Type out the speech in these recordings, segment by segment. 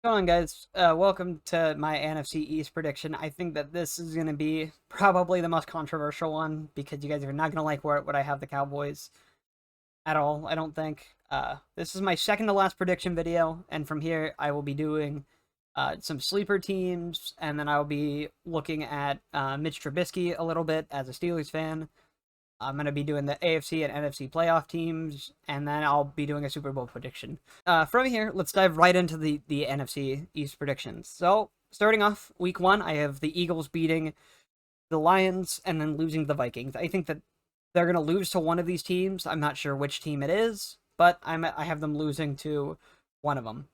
What's going on, guys? Welcome to my NFC East prediction. I think that this is going to be probably the most controversial one because you guys are not going to like what I have the Cowboys at all, I don't think. This is my second to last prediction video, and from here I will be doing some sleeper teams, and then I'll be looking at Mitch Trubisky a little bit as a Steelers fan. I'm going to be doing the AFC and NFC playoff teams, and then I'll be doing a Super Bowl prediction. From here, let's dive right into the NFC East predictions. So, starting off week one, I have the Eagles beating the Lions and then losing to the Vikings. I think that they're going to lose to one of these teams. I'm not sure which team it is, but I have them losing to one of them.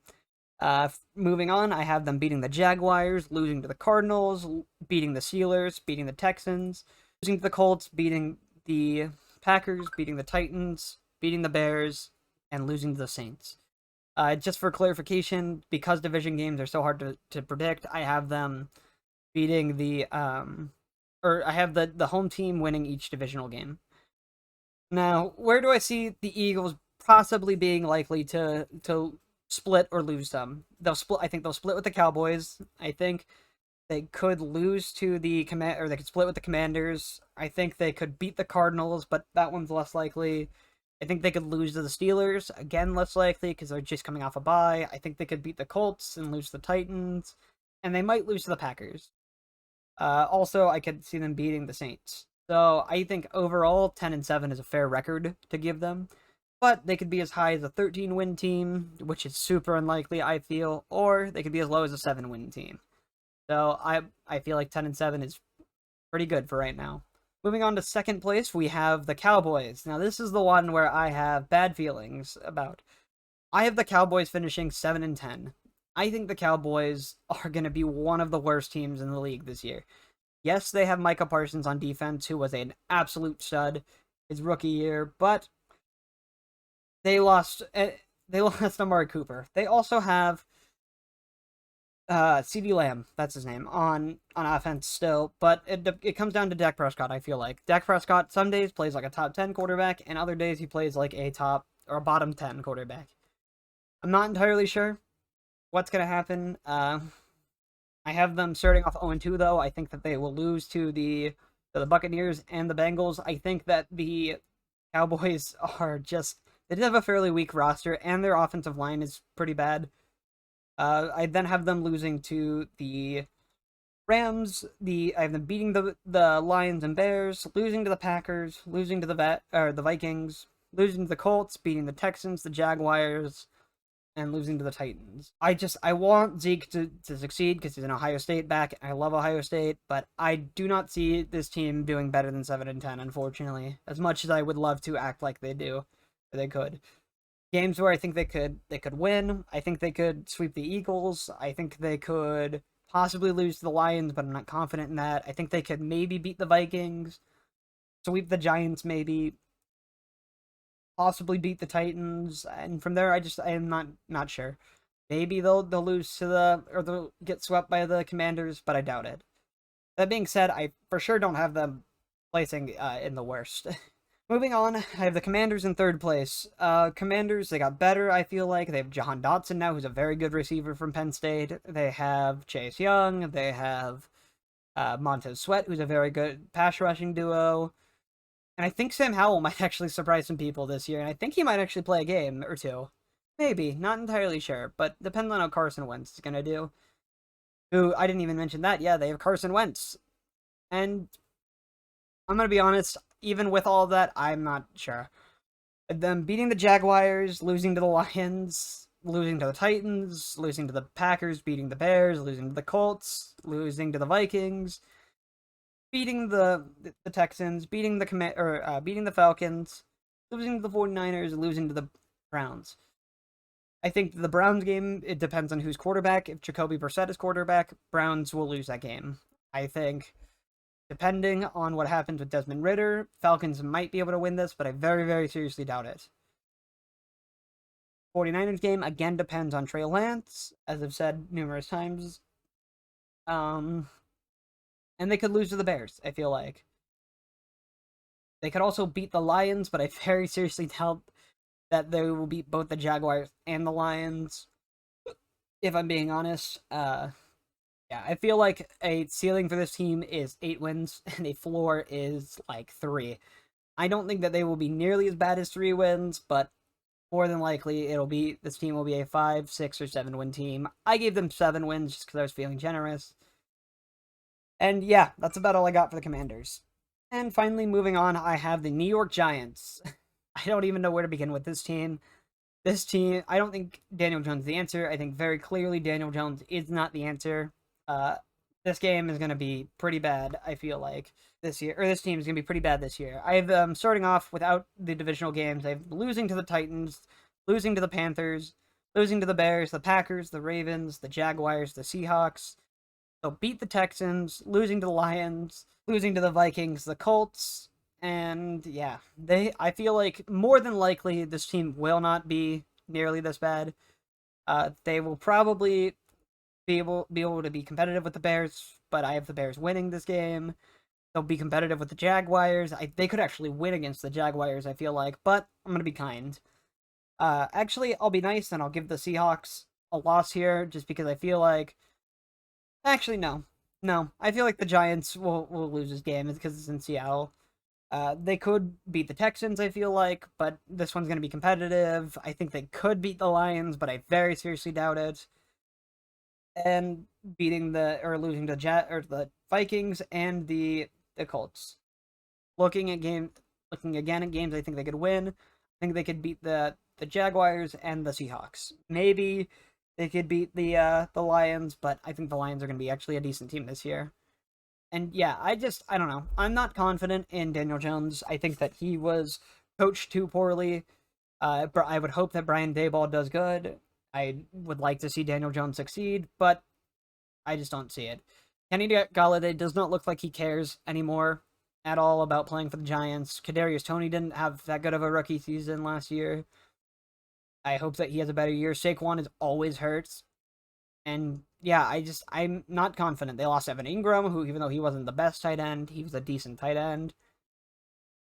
Moving on, I have them beating the Jaguars, losing to the Cardinals, beating the Steelers, beating the Texans, losing to the Colts, beating the Packers, beating the Titans, beating the Bears, and losing to the Saints. Just for clarification, because division games are so hard to predict, I have them beating I have the home team winning each divisional game. Now, where do I see the Eagles possibly being likely to split or lose some? They'll split. I think they'll split with the Cowboys. I think they could lose to the or they could split with the Commanders. I think they could beat the Cardinals, but that one's less likely. I think they could lose to the Steelers, again less likely because they're just coming off a bye. I think they could beat the Colts and lose to the Titans, and they might lose to the Packers. Also, I could see them beating the Saints. So I think overall 10-7 is a fair record to give them, but they could be as high as a 13-win team, which is super unlikely, I feel, or they could be as low as a 7-win team. So I feel like 10-7 is pretty good for right now. Moving on to second place, we have the Cowboys. Now this is the one where I have bad feelings about. I have the Cowboys finishing 7-10. I think the Cowboys are going to be one of the worst teams in the league this year. Yes, they have Micah Parsons on defense, who was an absolute stud his rookie year, but they lost. They lost Amari Cooper. They also have CD Lamb, that's his name, on offense still, but it comes down to Dak Prescott, I feel like. Dak Prescott some days plays like a top 10 quarterback, and other days he plays like a top or a bottom 10 quarterback. I'm not entirely sure what's going to happen. I have them starting off 0-2 though. I think that they will lose to the Buccaneers and the Bengals. I think that the Cowboys are just they have a fairly weak roster, and their offensive line is pretty bad. I then have them losing to the Rams. I have them beating the Lions and Bears, losing to the Packers, losing to the Vikings, losing to the Colts, beating the Texans, the Jaguars, and losing to the Titans. I want Zeke to succeed because he's an Ohio State back. I love Ohio State, but I do not see this team doing better than 7-10. Unfortunately, as much as I would love to act like they do, or they could. Games where I think they could win. I think they could sweep the Eagles. I think they could possibly lose to the Lions, but I'm not confident in that. I think they could maybe beat the Vikings, sweep the Giants, maybe possibly beat the Titans, and from there I am not sure. Maybe they'll lose to they'll get swept by the Commanders, but I doubt it. That being said, I for sure don't have them placing in the worst. Moving on, I have the Commanders in third place. Commanders, they got better, I feel like. They have Jahan Dotson now, who's a very good receiver from Penn State. They have Chase Young. They have Montez Sweat, who's a very good pass rushing duo. And I think Sam Howell might actually surprise some people this year, and I think he might actually play a game or two. Maybe, not entirely sure, but depends on how Carson Wentz is going to do. Who, I didn't even mention that. Yeah, they have Carson Wentz. And I'm going to be honest, even with all that, I'm not sure. Them beating the Jaguars, losing to the Lions, losing to the Titans, losing to the Packers, beating the Bears, losing to the Colts, losing to the Vikings, beating the Texans, beating beating the Falcons, losing to the 49ers, losing to the Browns. I think the Browns game, it depends on who's quarterback. If Jacoby Brissett is quarterback, Browns will lose that game. I think depending on what happens with Desmond Ridder, Falcons might be able to win this, but I very, very seriously doubt it. 49ers game, again, depends on Trey Lance, as I've said numerous times. And they could lose to the Bears, I feel like. They could also beat the Lions, but I very seriously doubt that they will beat both the Jaguars and the Lions. if I'm being honest. Yeah, I feel like a ceiling for this team is 8 wins, and a floor is like 3. I don't think that they will be nearly as bad as 3 wins, but more than likely this team will be a 5, 6, or 7 win team. I gave them 7 wins just because I was feeling generous. And yeah, that's about all I got for the Commanders. And finally, moving on, I have the New York Giants. I don't even know where to begin with this team. This team, I don't think Daniel Jones is the answer. I think very clearly Daniel Jones is not the answer. Uh, this game is going to be pretty bad, I feel like, this year. Or this team is going to be pretty bad this year. I have starting off without the divisional games. I have losing to the Titans, losing to the Panthers, losing to the Bears, the Packers, the Ravens, the Jaguars, the Seahawks. They'll beat the Texans, losing to the Lions, losing to the Vikings, the Colts, and yeah, I feel like more than likely this team will not be nearly this bad. They will probably be able to be competitive with the Bears, but I have the Bears winning this game. They'll be competitive with the Jaguars. They could actually win against the Jaguars, I feel like, but I'm gonna be kind. Actually, I'll be nice and I'll give the Seahawks a loss here, just because I feel like. Actually, no, no. I feel like the Giants will lose this game because it's in Seattle. They could beat the Texans, I feel like, but this one's going to be competitive. I think they could beat the Lions, but I very seriously doubt it. And losing to the Vikings and the Colts. Looking again at games, I think they could win. I think they could beat the Jaguars and the Seahawks. Maybe they could beat the Lions, but I think the Lions are going to be actually a decent team this year. And yeah, I don't know. I'm not confident in Daniel Jones. I think that he was coached too poorly. I would hope that Brian Daboll does good. I would like to see Daniel Jones succeed, but I just don't see it. Kenny Galladay does not look like he cares anymore at all about playing for the Giants. Kadarius Toney didn't have that good of a rookie season last year. I hope that he has a better year. Saquon is always hurt. And yeah, I'm not confident. They lost Evan Ingram, who, even though he wasn't the best tight end, he was a decent tight end.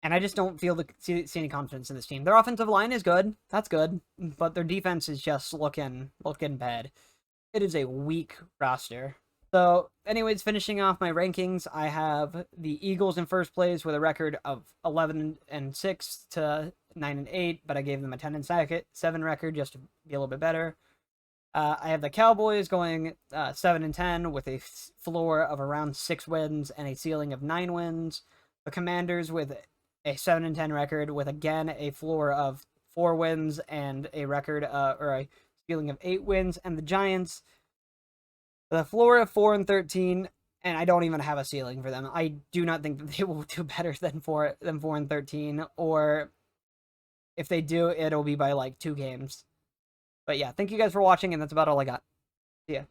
And I just don't see any confidence in this team. Their offensive line is good. That's good. But their defense is just looking bad. It is a weak roster. So, anyways, finishing off my rankings, I have the Eagles in first place with a record of 11-6 to 9-8, but I gave them a 10-7 record just to be a little bit better. I have the Cowboys going 7-10 with a floor of around 6 wins and a ceiling of 9 wins. The Commanders with a 7-10 record with again a floor of 4 wins and a record or a ceiling of 8 wins, and the Giants the floor of 4-13, and I don't even have a ceiling for them. I do not think that they will do better than 4-13, or if they do, it'll be by like 2 games. But yeah, thank you guys for watching, and that's about all I got. See ya.